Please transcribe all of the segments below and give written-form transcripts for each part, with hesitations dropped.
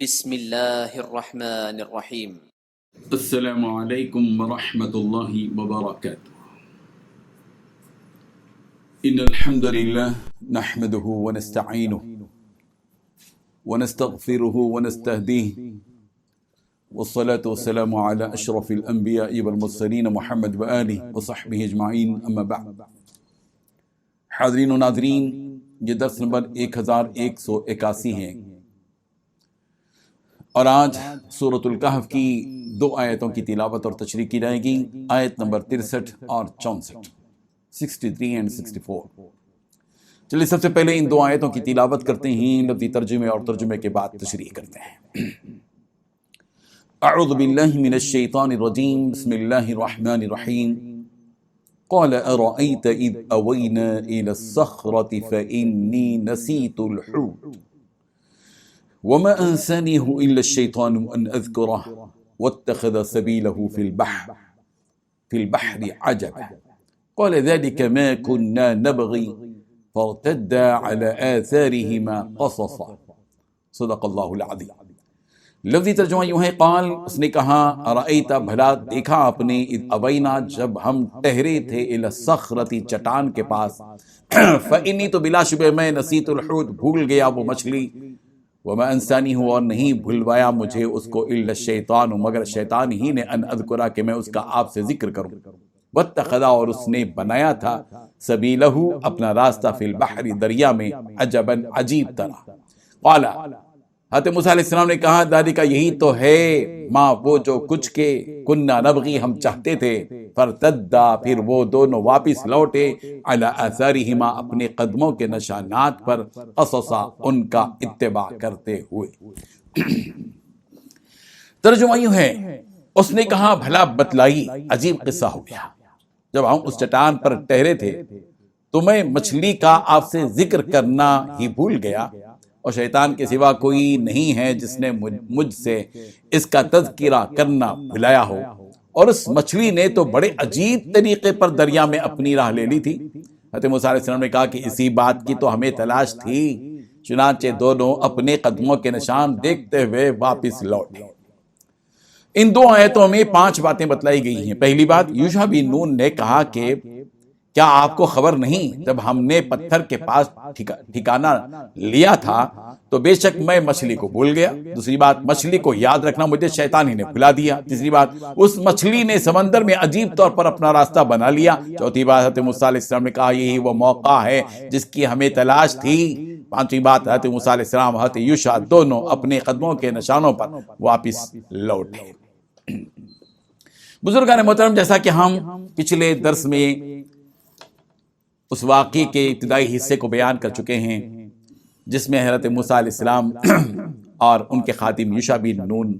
بسم اللہ الرحمن الرحیم۔ السلام علیکم ورحمۃ اللہ وبرکاتہ۔ ان الحمد للہ نحمده ونستعینه ونستغفره ونستهدیه والصلاة والسلام على اشرف الانبیاء والمرسلین محمد وآلہ وصحبہ اجمعین، اما بعد۔ حاضرین و ناظرین، یہ درس نمبر 1181 ہے اور آج سورۃ الکہف کی 2 آیتوں کی تلاوت اور تشریح کی جائے گی، آیت نمبر 63 اور 64، 63 and 64۔ چلیے سب سے پہلے ان 2 آیتوں کی تلاوت کرتے ہیں، لفظی ترجمے اور ترجمے کے بعد تشریح کرتے ہیں۔ اعوذ باللہ من الشیطان الرجیم، بسم اللہ الرحمن الرحیم۔ قال ارأيت اذ اوینا الى الصخرة فإنی نسیت الحوت وما أنسانيه إلا الشيطان أن أذكره واتخذ سبيله في البحر عجبا قال ذلك ما كنا نبغي فارتدا على آثارهما قصصا صدق اللہ العظیم۔ لفظی ترجمہ یوں ہے، قال اس نے کہا، ارأیت بھلا دیکھا آپ نے، اذ اوینا جب ہم ٹہرے تھے، الی الصخرۃ چٹان کے پاس، فإنی تو بلا شبہ میں، نسیت الحوت بھول گیا وہ مچھلی، وما انسانی ہوں اور نہیں بھلوایا مجھے اس کو، الا الشیطان مگر شیطان ہی نے، ان اذکرہ کہ میں اس کا آپ سے ذکر کروں، واتخذ اور اس نے بنایا تھا، سبیلہ اپنا راستہ، فی البحر دریا میں، عجبا عجیب طرح، قال حضرت موسیٰ علیہ السلام نے کہا، ذالک یہی تو ہے، ما وہ جو کچھ کے، کننا نبغی ہم چاہتے تھے، فرتدا پھر وہ دونوں واپس لوٹے، علی آثارہما اپنے قدموں کے نشانات پر، قصصا ان کا اتباع کرتے ہوئے۔ ترجمہ یوں ہے، اس نے کہا بھلا بتلائی، عجیب قصہ ہو گیا، جب ہم اس چٹان پر ٹہرے تھے تو میں مچھلی کا آپ سے ذکر کرنا ہی بھول گیا، اور شیطان کے سوا کوئی نہیں ہے جس نے مجھ سے اس کا تذکرہ کرنا بھلایا ہو، اور اس مچھلی نے تو بڑے عجیب طریقے پر دریا میں اپنی راہ لے لی تھی۔ حضرت موسیٰ علیہ السلام نے کہا کہ اسی بات کی تو ہمیں تلاش تھی، چنانچہ دونوں اپنے قدموں کے نشان دیکھتے ہوئے واپس لوٹے۔ ان 2 آیتوں میں 5 باتیں بتلائی گئی ہیں۔ پہلی بات، یوشع بن نون نے کہا کہ کیا آپ کو خبر نہیں، جب ہم نے پتھر کے پاس ٹھکانہ لیا تھا تو بے شک میں مچھلی کو بھول گیا۔ دوسری بات، مچھلی کو یاد رکھنا مجھے شیطان ہی نے بھلا دیا۔ تیسری بات، اس مچھلی نے سمندر میں عجیب طور پر اپنا راستہ بنا لیا۔ چوتھی بات، حضرت موسیٰ علیہ السلام نے کہا یہی وہ موقع ہے جس کی ہمیں تلاش تھی۔ پانچویں بات، حضرت موسیٰ علیہ السلام، حضرت یوشع دونوں اپنے قدموں کے نشانوں پر واپس لوٹے۔ بزرگان محترم، جیسا کہ ہم پچھلے درس میں اس واقعے کے ابتدائی حصے کو بیان کر چکے ہیں جس میں حضرت موسیٰ علیہ السلام اور ان کے خادم یوشع بن نون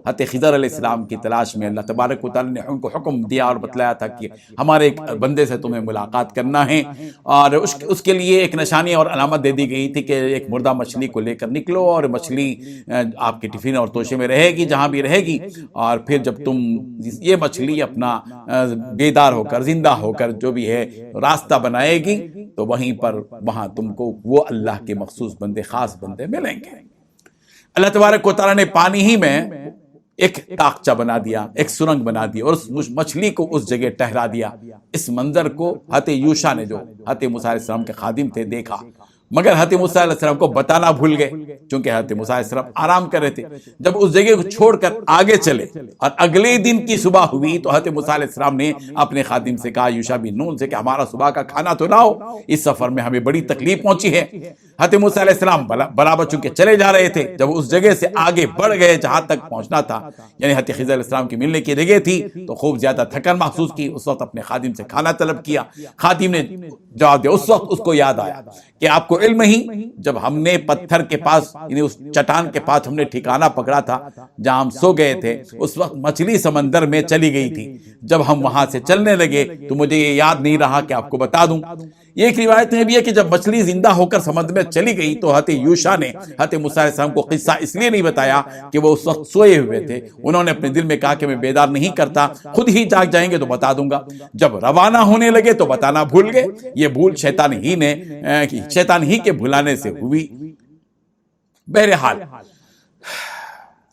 حضرت خضر علیہ السلام کی تلاش میں، اللہ تبارک و تعالیٰ نے ان کو حکم دیا اور بتلایا تھا کہ ہمارے ایک بندے سے تمہیں ملاقات کرنا ہے، اور اس کے لیے ایک نشانی اور علامت دے دی گئی تھی کہ ایک مردہ مچھلی کو لے کر نکلو، اور مچھلی آپ کے ٹفن اور توشے میں رہے گی، جہاں بھی رہے گی، اور پھر جب تم یہ مچھلی اپنا بیدار ہو کر، زندہ ہو کر جو بھی ہے راستہ بنائے گی تو وہاں تم کو وہ اللہ کے مخصوص بندے، خاص بندے ملیں گے۔ اللہ تبارک و تعالیٰ نے پانی ہی میں ایک تاقچہ بنا دیا، ایک سرنگ بنا دی، اور اس مچھلی کو اس جگہ ٹھہرا دیا۔ اس منظر کو حضرت یوشع نے، جو حضرت موسیٰ علیہ السلام کے خادم تھے، دیکھا، مگر حضرت موسیٰ علیہ السلام کو بتانا بھول گئے، چونکہ حضرت موسیٰ علیہ السلام آرام کر رہے تھے۔ جب اس جگہ کو چھوڑ کر آگے چلے اور اگلے دن کی صبح ہوئی تو حضرت موسیٰ علیہ السلام نے اپنے خادم سے کہا، یوشع بن نون سے، کہ ہمارا صبح کا کھانا تو لاؤ، اس سفر میں ہمیں بڑی تکلیف پہنچی ہے۔ حضرت موسیٰ علیہ السلام برابر چونکہ چلے جا رہے تھے، جب اس جگہ سے آگے بڑھ گئے جہاں تک پہنچنا تھا، یعنی حضرت خضر علیہ السلام کی ملنے کی جگہ تھی، تو خوب زیادہ تھکن محسوس کی۔ اس وقت اپنے خادم سے کھانا طلب کیا، خادم نے جواب دیا۔ اس وقت اس کو یاد آیا کہ آپ کو علم ہی، جب ہم نے پتھر کے پاس، یعنی اس چٹان کے پاس ہم نے ٹھکانہ پکڑا تھا جہاں ہم سو گئے تھے، اس وقت مچھلی سمندر میں چلی گئی تھی۔ جب ہم وہاں سے چلنے لگے تو مجھے یہ یاد نہیں رہا کہ آپ کو بتا دوں۔ یہ ایک روایت میں بھی ہے کہ جب مچھلی زندہ ہو کر سمندر میں چلی گئی تو حضرت یوشع نے حضرت موسیٰ علیہ السلام کو قصہ اس لیے نہیں بتایا کہ وہ اس وقت سوئے ہوئے تھے۔ انہوں نے اپنے دل میں کہا کہ میں بیدار نہیں کرتا، خود ہی جاگ جائیں گے تو بتا دوں گا۔ جب روانہ ہونے لگے تو بتانا بھول گئے۔ یہ بھول شیطان ہی کے بھلانے سے ہوئی۔ بہرحال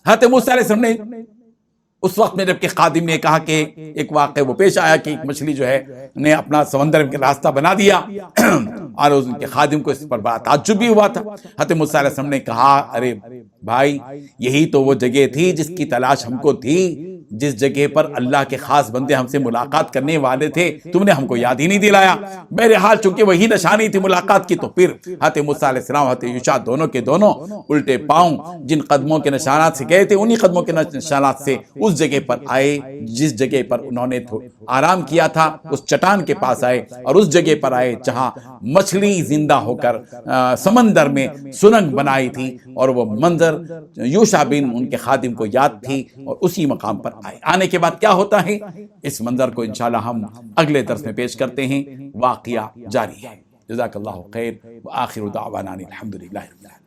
حضرت موسیٰ علیہ السلام نے اس وقت میں جب کہ خادم نے کہا کہ ایک واقعہ وہ پیش آیا کہ ایک مچھلی جو ہے نے اپنا سمندر کے راستہ بنا دیا اور ان کے خادم کو اس پر بڑا تعجب بھی ہوا تھا. حضرت موسیٰ علیہ السلام نے کہا ارے بھائی یہی تو وہ جگہ تھی جس کی تلاش ہم کو تھی، جس جگہ پر اللہ کے خاص بندے ہم سے ملاقات کرنے والے تھے، تم نے ہم کو یاد ہی نہیں دلایا. بہرحال چونکہ وہی نشانی تھی ملاقات کی، تو پھر حضرت موسیٰ علیہ السلام حضرت یوشع دونوں کے دونوں الٹے پاؤں جن قدموں کے نشانات سے گئے تھے انہی قدموں کے نشانات سے اس جگہ پر آئے جس جگہ پر انہوں نے آرام کیا تھا. اس چٹان کے پاس آئے اور اس جگہ پر آئے جہاں مچھلی زندہ ہو کر سمندر میں سرنگ بنائی تھی، اور وہ منظر یوشع بن ان کے خادم کو یاد تھی، اور اسی مقام پر آئے. آنے کے بعد کیا ہوتا ہے اس منظر کو انشاءاللہ ہم اگلے درس میں پیش کرتے ہیں. واقعہ جاری ہے. جزاک اللہ خیر وآخر دعوانا الحمدللہ رب العالمین.